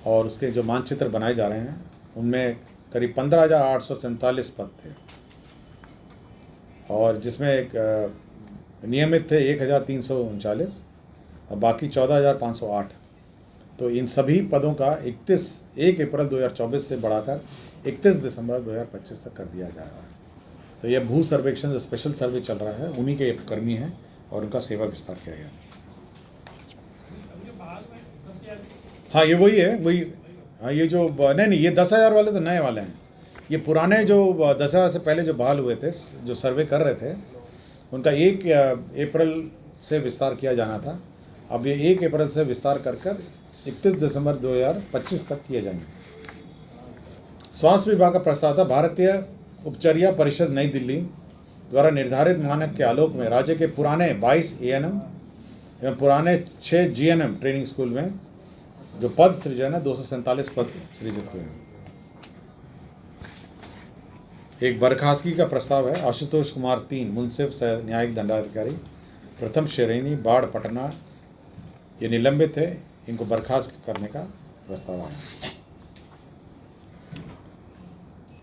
और उसके जो मानचित्र बनाए जा रहे हैं उनमें करीब 15,847 पद थे, और जिसमें एक नियमित थे 1,339 और बाकी 14,508। तो इन सभी पदों का 1 अप्रैल 2024 से बढ़ाकर 31 दिसंबर 2025 तक कर दिया जा रहा है। तो यह भू सर्वेक्षण जो स्पेशल सर्वे चल रहा है उन्हीं के कर्मी हैं और उनका सेवा विस्तार किया गया। हाँ, ये वही है, वही। हाँ, ये जो नहीं, ये 10,000 वाले तो नए वाले हैं। ये पुराने जो 10,000 से पहले जो बहाल हुए थे, जो सर्वे कर रहे थे, उनका 1 अप्रैल से विस्तार किया जाना था। अब ये 1 अप्रैल से विस्तार कर 31 दिसंबर 2025 तक किए जाएंगे। स्वास्थ्य विभाग का प्रस्ताव था, भारतीय उपचर्या परिषद नई दिल्ली द्वारा निर्धारित मानक के आलोक में राज्य के पुराने 22 ANM एवं पुराने 6 GNM ट्रेनिंग स्कूल में जो पद सृजन है 247 पद सृजित हुए हैं। एक बर्खास्तगी का प्रस्ताव है, आशुतोष कुमार 3 मुंसिफ सह न्यायिक दंडाधिकारी प्रथम श्रेणी बाढ़ पटना, ये निलंबित थे, इनको बर्खास्त करने का प्रस्ताव है।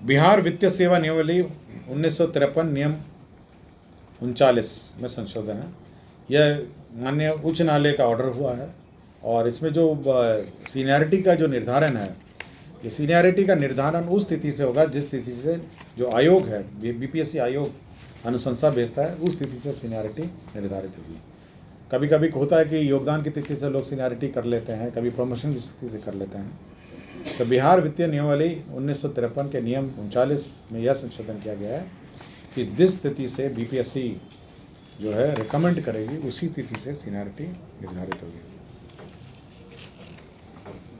बिहार वित्तीय सेवा नियमावली 1953 नियम 39 में संशोधन है। यह माननीय उच्च न्यायालय का ऑर्डर हुआ है और इसमें जो सीनियरिटी का जो निर्धारण है, ये सीनियरिटी का निर्धारण उस स्थिति से होगा जिस स्थिति से जो आयोग है, BPSC आयोग अनुशंसा भेजता है, उस स्थिति से सीनियरिटी निर्धारित होगी। कभी कभी होता है कि योगदान की तिथि से लोग सीनियरिटी कर लेते हैं, कभी प्रमोशन की स्थिति से कर लेते हैं। तो बिहार वित्तीय नियमावली 1953 के नियम 39 में यह संशोधन किया गया है कि जिस स्थिति से BPSC जो है रिकमेंड करेगी उसी तिथि से सीनियरिटी निर्धारित होगी।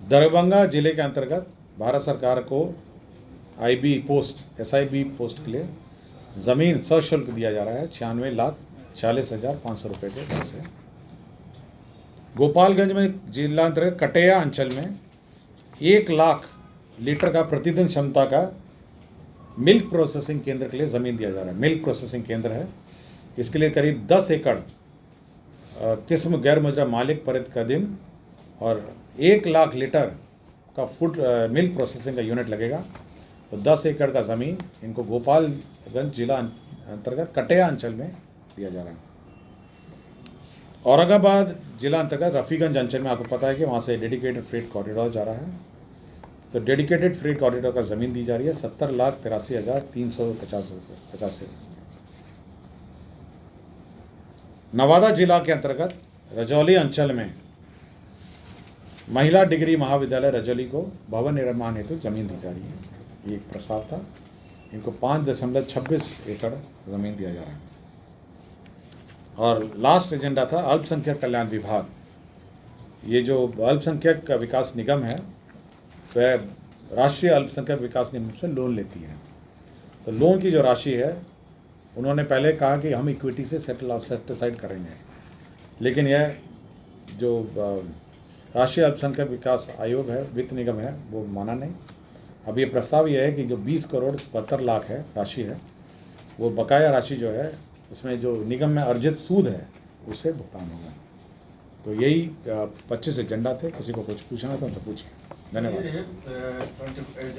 दरभंगा जिले के अंतर्गत भारत सरकार को SIB पोस्ट के लिए ज़मीन सशुल्क दिया जा रहा है 96,40,500 रुपये के दर से। गोपालगंज में जिला अंतर्गत कटेया अंचल में 1 लाख लीटर का प्रतिदिन क्षमता का मिल्क प्रोसेसिंग केंद्र के लिए ज़मीन दिया जा रहा है। मिल्क प्रोसेसिंग केंद्र है, इसके लिए करीब 10 एकड़ किस्म गैर मुजरा मालिक परित कदीम और 1 लाख लीटर का फूड मिल्क प्रोसेसिंग का यूनिट लगेगा। तो 10 एकड़ का ज़मीन इनको गोपालगंज जिला अंतर्गत कटेया अंचल में दिया जा रहा है। औरंगाबाद जिला अंतर्गत रफ़ीगंज अंचल में आपको पता है कि वहाँ से डेडिकेटेड फ्रेट कॉरिडोर जा रहा है। तो डेडिकेटेड फ्रेट कॉरिडोर का ज़मीन दी जा रही है 70,83,350 रुपये। नवादा जिला के अंतर्गत रजौली अंचल में महिला डिग्री महाविद्यालय रजौली को भवन निर्माण हेतु जमीन दी जा रही है। ये एक प्रस्ताव था, इनको 5.26 एकड़ ज़मीन दिया जा रहा है। और लास्ट एजेंडा था अल्पसंख्यक कल्याण विभाग। ये जो अल्पसंख्यक विकास निगम है वह राष्ट्रीय अल्पसंख्यक विकास निगम से लोन लेती है। तो लोन की जो राशि है उन्होंने पहले कहा कि हम इक्विटी से सेटिसाइड करेंगे, लेकिन यह जो राष्ट्रीय अल्पसंख्यक विकास आयोग है, वित्त निगम है, वो माना नहीं। अब ये प्रस्ताव ये है कि जो 20 करोड़ 72 लाख है राशि है, वो बकाया राशि जो है उसमें जो निगम में अर्जित सूद है उससे भुगतान होगा। तो यही 25 एजेंडा थे। किसी को कुछ पूछना था तो पूछिए। धन्यवाद।